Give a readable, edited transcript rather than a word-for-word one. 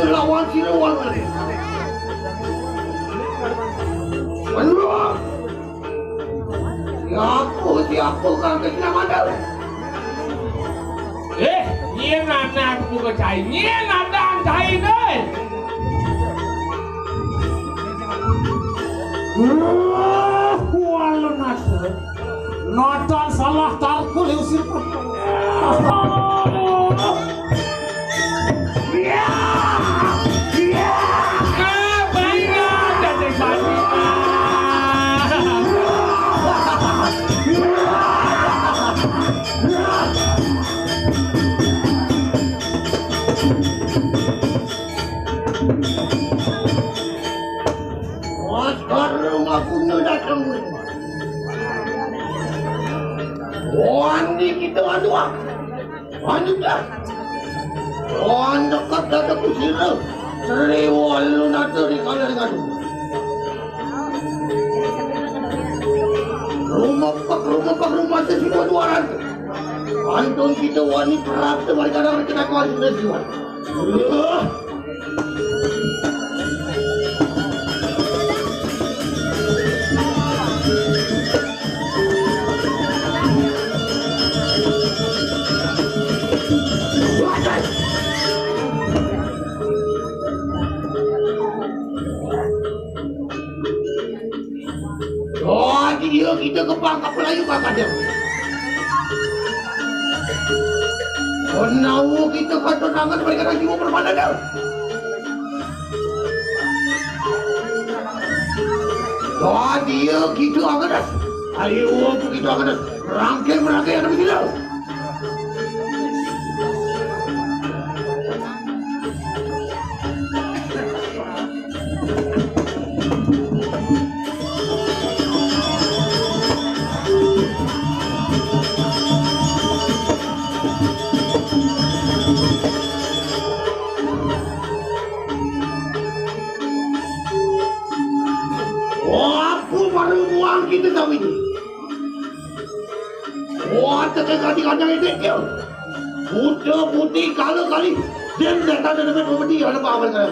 lawan Siliwangi tadi. Menurut siapa kan kesenangan. Nhiên là nàng của cái chạy nhiên là đang chạy đấy. Kuala nase, nonton salah tarku leusir. Wani kita adua, wani dah, wani dekat dekat kusira, seriwal lu nanti di kalah dengan rumah semua duaran. Antun kita wani terap sebagai kadang kita kau sudah jual. Dia kita kepangkap Melayu kakak dia. Menawu kita kata tangan mereka lagi mau bermana dah. Dia kita agak. Ayo kita agak. Rangkai ada begitu. Kita tahu ini. Wah, terkadang-kadang ini dia. Putih kali dia datang dengan pembeli ada apa kan?